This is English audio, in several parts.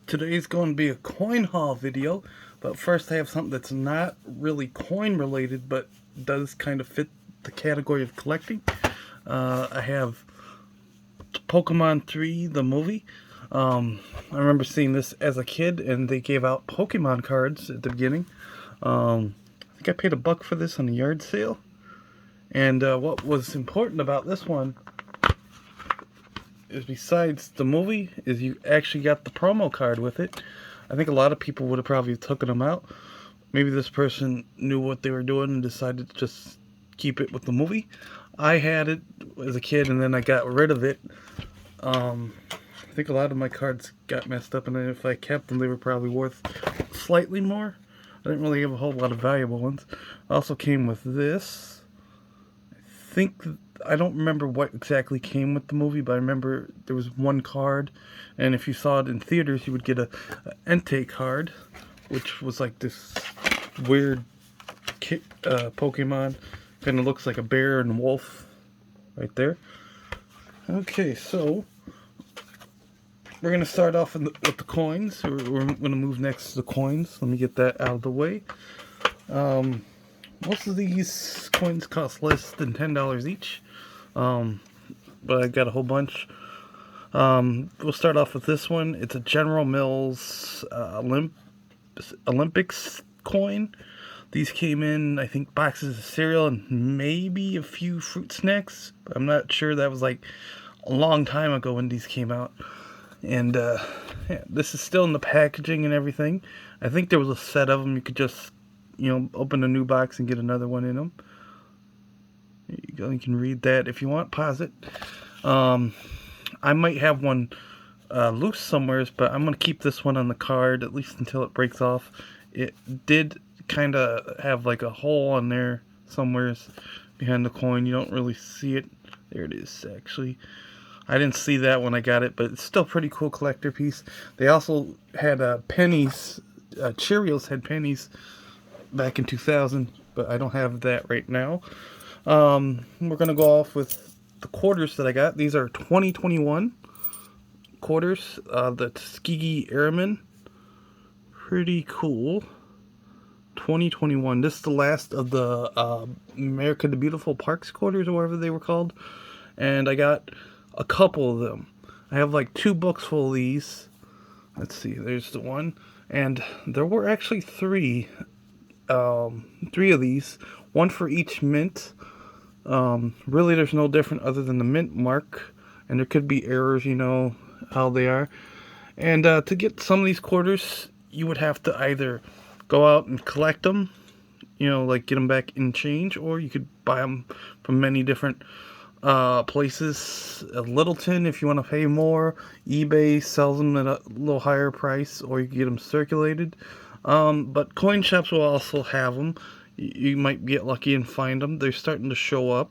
Today's going to be a coin haul video, but first I have something that's not really coin related, but does kind of fit the category of collecting. I have Pokemon 3, the movie. I remember seeing this as a kid, and they gave out Pokemon cards at the beginning. I think I paid $1 for this on a yard sale. And what was important about this one is, besides the movie, is you actually got the promo card with it. I think a lot of people would have probably taken them out. Maybe this person knew what they were doing and decided to just keep it with the movie. I had it as a kid and then I got rid of it. I think a lot of my cards got messed up, and then if I kept them, they were probably worth slightly more. I didn't really have a whole lot of valuable ones. Also came with this. I don't remember what exactly came with the movie, but I remember there was one card, and if you saw it in theaters, you would get a Entei card, which was like this weird Pokemon. Kind of looks like a bear and wolf right there. Okay, so we're going to start off with the coins. We're going to move next to the coins. Let me get that out of the way. Most of these coins cost less than $10 each, but I got a whole bunch. We'll start off with this one. It's a General Mills Olympics coin. These came in, I think, boxes of cereal and maybe a few fruit snacks. I'm not sure. That was like a long time ago when these came out. And yeah, this is still in the packaging and everything. I think there was a set of them. You could just, open a new box and get another one in them. There you go. You can read that if you want. Pause it. I might have one loose somewhere, but I'm going to keep this one on the card, at least until it breaks off. It did kind of have like a hole on there somewhere behind the coin. You don't really see it. There it is, actually. I didn't see that when I got it, but it's still a pretty cool collector piece. They also had pennies. Cheerios had pennies back in 2000, but I don't have that right now. We're going to go off with the quarters that I got. These are 2021 quarters. The Tuskegee Airmen. Pretty cool. 2021. This is the last of the America the Beautiful Parks quarters, or whatever they were called. And I got a couple of them. I have like 2 books full of these. Let's see, there's the one. And there were actually 3 of these. One for each mint. Really, there's no different other than the mint mark. And there could be errors, how they are. And to get some of these quarters, you would have to either go out and collect them, like get them back in change, or you could buy them from many different places. Littleton, if you want to pay more. eBay sells them at a little higher price, or you can get them circulated. But coin shops will also have them. You might get lucky and find them. They're starting to show up.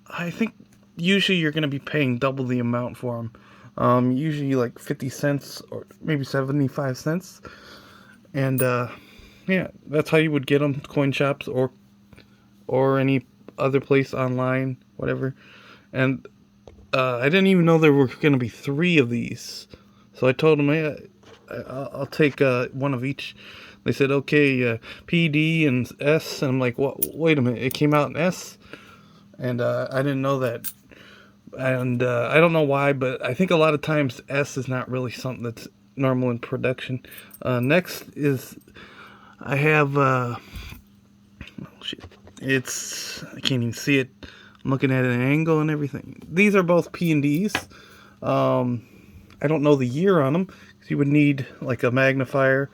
I think usually you're going to be paying double the amount for them. Usually like 50 cents or maybe 75 cents. And yeah, that's how you would get them, coin shops or any other place online, whatever. And I didn't even know there were going to be 3 of these. So I told them, hey, I'll take one of each. They said, okay, P, D, and S. And I'm like, wait a minute, it came out in S? And I didn't know that. And I don't know why, but I think a lot of times S is not really something that's normal in production. Next is, I have, oh shit, I can't even see it. I'm looking at an angle and everything. These are both P and Ds. I don't know the year on them, because you would need like a magnifier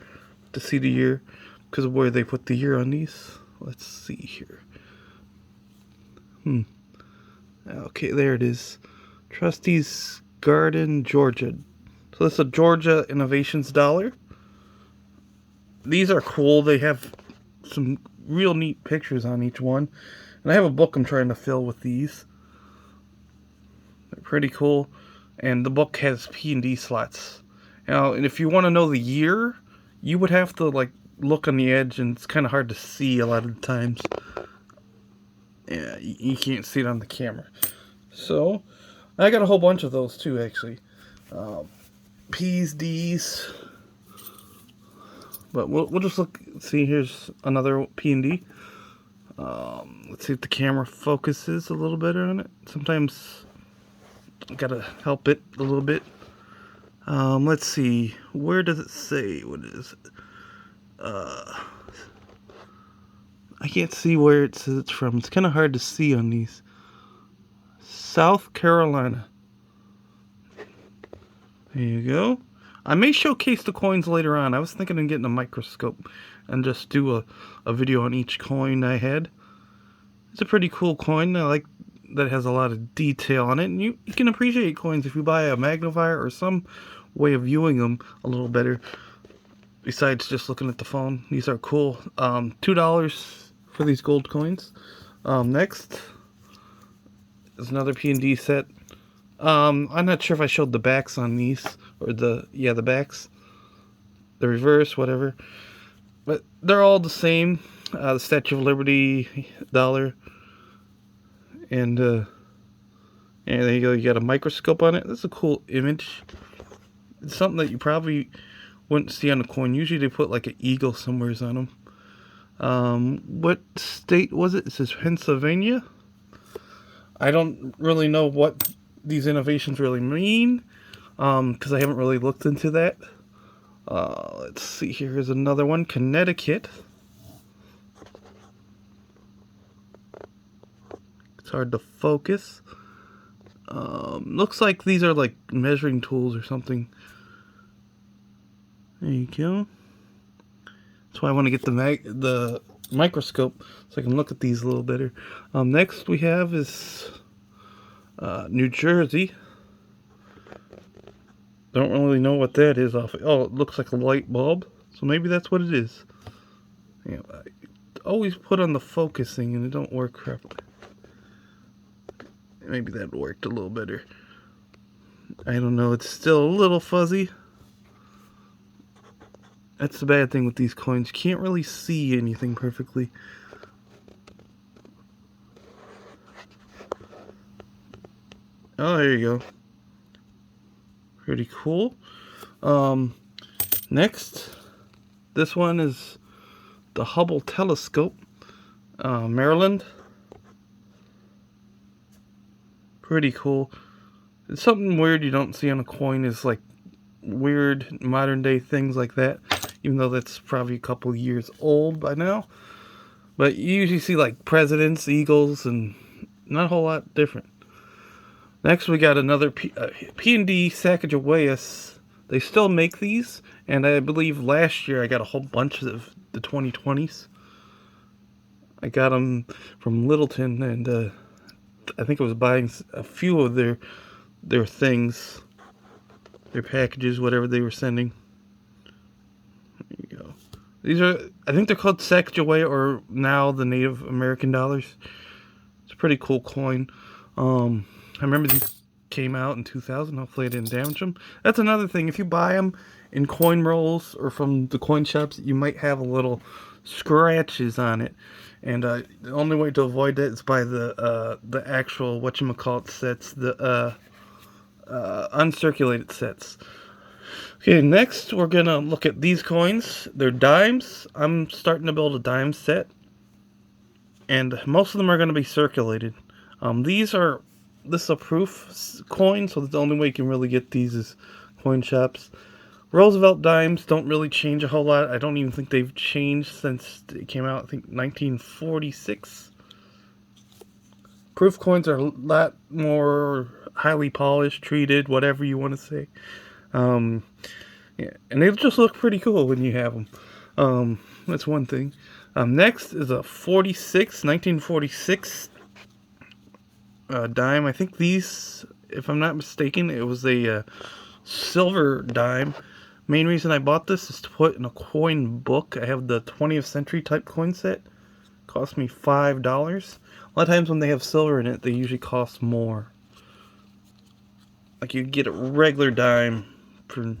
to see the year, because of where they put the year on these. Let's see here. Okay, there it is. Trustees Garden, Georgia. So this is a Georgia Innovations dollar. These are cool. They have some real neat pictures on each one. And I have a book I'm trying to fill with these. They're pretty cool. And the book has P and D slots. And if you want to know the year, you would have to like look on the edge, and it's kind of hard to see a lot of the times. Yeah, you can't see it on the camera. So I got a whole bunch of those too, actually. P's, D's, But we'll just look. See, here's another P&D. Let's see if the camera focuses a little better on it. Sometimes I gotta help it a little bit. Let's see. Where does it say? What is it? I can't see where it says it's from. It's kind of hard to see on these. South Carolina. There you go. I may showcase the coins later on. I was thinking of getting a microscope and just do a video on each coin I had. It's a pretty cool coin. I like that it has a lot of detail on it. And you can appreciate coins if you buy a magnifier or some way of viewing them a little better. Besides just looking at the phone. These are cool. $2 for these gold coins. Next is another P&D set. I'm not sure if I showed the backs on these, or the backs, the reverse, whatever, but they're all the same. The Statue of Liberty dollar, and there you go. You got a microscope on it. That's a cool image. It's something that you probably wouldn't see on a coin. Usually they put like an eagle somewhere on them. What state was it? It says Pennsylvania. I don't really know what these innovations really mean, because I haven't really looked into that. Let's see, here's another one, Connecticut. It's hard to focus. Looks like these are like measuring tools or something. There you go. That's why I want to get the microscope so I can look at these a little better. Next we have is New Jersey. Don't really know what that is off. Oh, it looks like a light bulb. So maybe that's what it is. Yeah, I always put on the focusing and it don't work correctly. Maybe that worked a little better. I don't know. It's still a little fuzzy. That's the bad thing with these coins. You can't really see anything perfectly. Oh, there you go. Pretty cool. Next, this one is the Hubble telescope, Maryland. Pretty cool. It's something weird you don't see on a coin is like weird modern day things like that, even though that's probably a couple years old by now. But you usually see like presidents, eagles, and not a whole lot different. Next we got another P&D Sacagawea. They still make these, and I believe last year I got a whole bunch of the 2020s. I got them from Littleton, and I think I was buying a few of their things, their packages, whatever they were sending. There you go. These are, I think they're called Sacagawea, or now the Native American dollars. It's a pretty cool coin. I remember these came out in 2000. Hopefully I didn't damage them. That's another thing. If you buy them in coin rolls or from the coin shops, you might have a little scratches on it. And the only way to avoid that is by the actual whatchamacallit sets, the uncirculated sets. Okay, next we're gonna look at these coins. They're dimes. I'm starting to build a dime set, and most of them are gonna be circulated. This is a proof coin, so the only way you can really get these is coin shops. Roosevelt dimes don't really change a whole lot. I don't even think they've changed since it came out, I think 1946. Proof coins are a lot more highly polished, treated, whatever you want to say. Yeah, and they just look pretty cool when you have them. That's one thing. Next is a 1946 dime. I think these, if I'm not mistaken, it was a silver dime. Main reason I bought this is to put in a coin book. I have the 20th century type coin set. Cost me $5. A lot of times when they have silver in it, they usually cost more. Like you get a regular dime for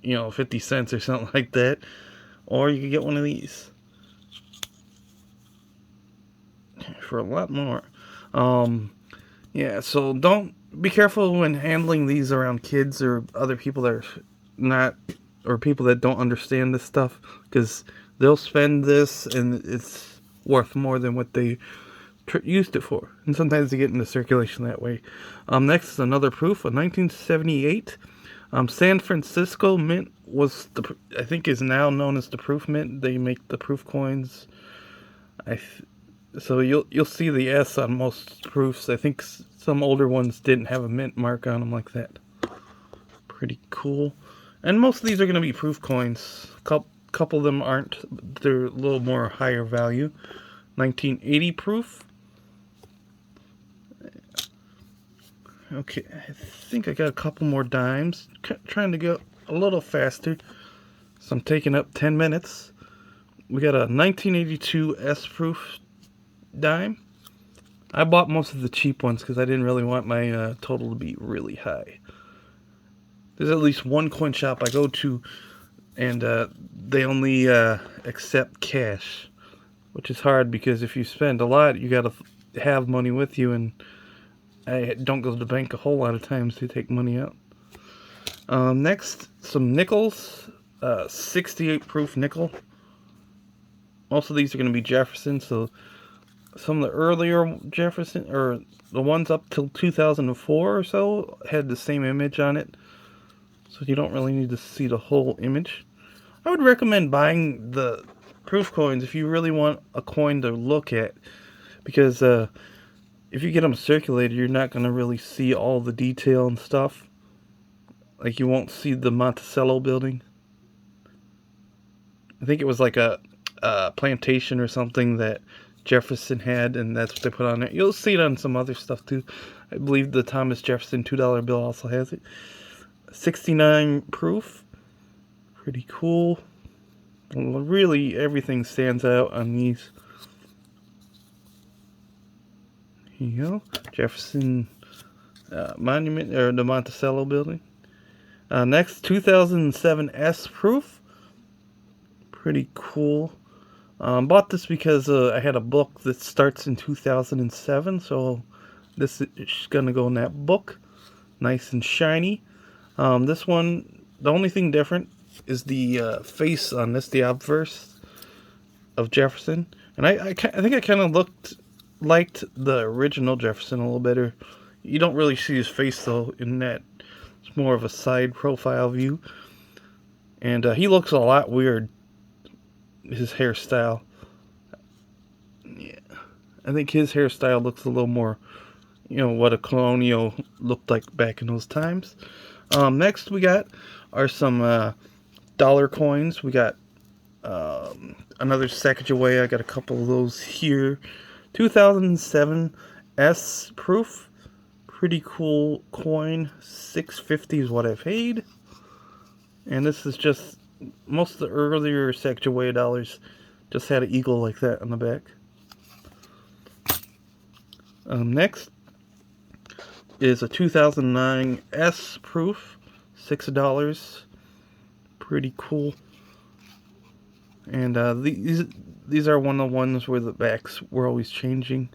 50 cents or something like that, or you could get one of these for a lot more. Yeah, so don't be careful when handling these around kids or other people that are not or people that don't understand this stuff, because they'll spend this and it's worth more than what they used it for, and sometimes they get into circulation that way. Next is another proof, a 1978 San Francisco Mint was I think is now known as the Proof Mint. They make the proof coins. So you'll see the S on most proofs. I think some older ones didn't have a mint mark on them like that. Pretty cool. And most of these are going to be proof coins. Couple of them aren't. They're a little more higher value. 1980 proof. Okay, I think I got a couple more dimes. Trying to go a little faster, so I'm taking up 10 minutes. We got a 1982 S proof dime. I bought most of the cheap ones because I didn't really want my total to be really high. There's at least one coin shop I go to, and they only accept cash, which is hard because if you spend a lot, you gotta have money with you, and I don't go to the bank a whole lot of times to take money out. Next, some nickels. 68 proof nickel. Most of these are going to be Jefferson, so some of the earlier Jefferson, or the ones up till 2004 or so, had the same image on it. So you don't really need to see the whole image. I would recommend buying the proof coins if you really want a coin to look at, because if you get them circulated, you're not going to really see all the detail and stuff. Like, you won't see the Monticello building. I think it was like a plantation or something that Jefferson had, and that's what they put on it. You'll see it on some other stuff too. I believe the Thomas Jefferson $2 bill also has it. 69 proof. Pretty cool. Really, everything stands out on these. Here you go. Jefferson Monument, or the Monticello building. Next, 2007 S proof. Pretty cool. Bought this because I had a book that starts in 2007, so this is going to go in that book. Nice and shiny. This one, the only thing different is the face on this, the obverse of Jefferson. And I think I kind of liked the original Jefferson a little better. You don't really see his face, though, in that. It's more of a side profile view. And he looks a lot weird. His hairstyle. Yeah. I think his hairstyle looks a little more, what a colonial looked like back in those times. Next we got are some dollar coins. We got another Sacagawea. I got a couple of those here. 2007 S proof. Pretty cool coin. $6.50 is what I paid. And this is just, most of the earlier Sacagawea dollars just had an eagle like that on the back. Next is a 2009 S proof, $6. Pretty cool. And these are one of the ones where the backs were always changing.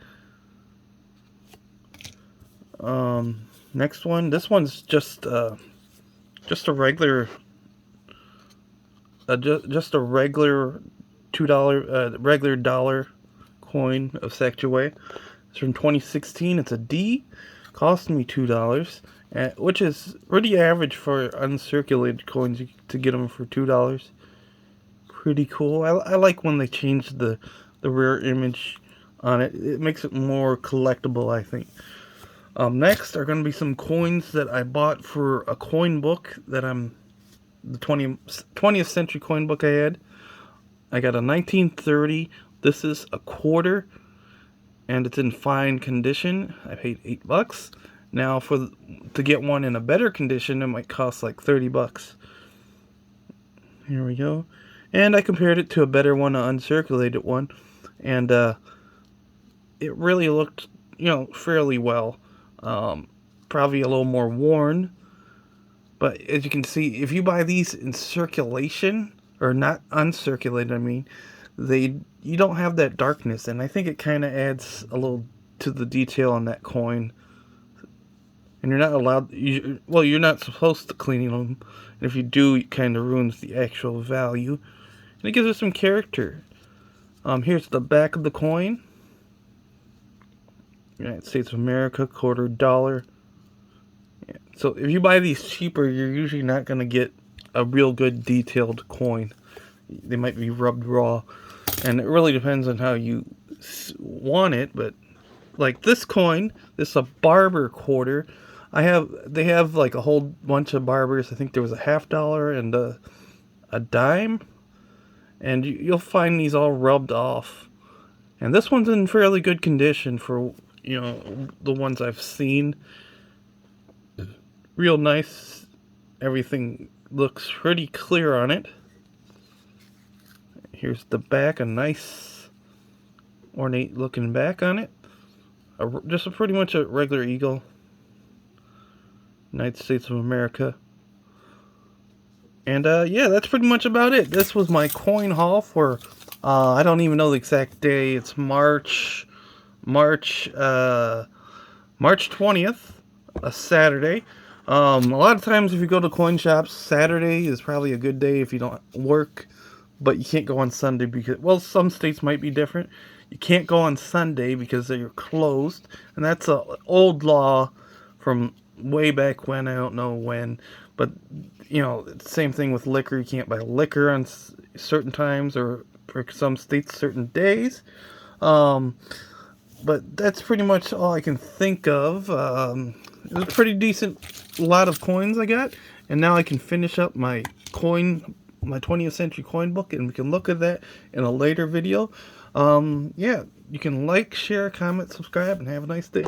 Next one. This one's just a regular. Just a regular $2 regular dollar coin of Sacagawea. It's from 2016. It's a D. Cost me $2, which is pretty average for uncirculated coins to get them for $2. Pretty cool. I like when they change the rear image on it. It makes it more collectible, I think. Next are going to be some coins that I bought for a coin book that the 20th century coin book I had. I got a 1930. This is a quarter, and it's in fine condition. I paid $8. Now, to get one in a better condition, it might cost like $30. Here we go. And I compared it to a better one, an uncirculated one, and it really looked, fairly well. Probably a little more worn. But as you can see, if you buy these in circulation, or not uncirculated, I mean, you don't have that darkness, and I think it kind of adds a little to the detail on that coin. And you're not allowed, you're not supposed to clean them. And if you do, it kind of ruins the actual value. And it gives us some character. Here's the back of the coin. United States of America, $quarter. Yeah. So if you buy these cheaper, you're usually not going to get a real good detailed coin. They might be rubbed raw. And it really depends on how you want it. But like this coin, this is a barber quarter. They have like a whole bunch of barbers. I think there was a $50 and a dime. And you'll find these all rubbed off. And this one's in fairly good condition for, you know, the ones I've seen. Real nice. Everything looks pretty clear on it. Here's the back, a nice ornate looking back on it. Just pretty much a regular eagle. United States of America. And yeah, that's pretty much about it. This was my coin haul for, I don't even know the exact day. It's March 20th, a Saturday. A lot of times if you go to coin shops, Saturday is probably a good day if you don't work, but you can't go on Sunday because, well, some states might be different. You can't go on Sunday because they're closed, and that's an old law from way back when, I don't know when, but, you know, it's the same thing with liquor. You can't buy liquor on certain times, or for some states, certain days. But that's pretty much all I can think of. It was a pretty decent lot of coins I got, and now I can finish up my 20th century coin book, and we can look at that in a later video. Yeah, you can like, share, comment, subscribe, and have a nice day.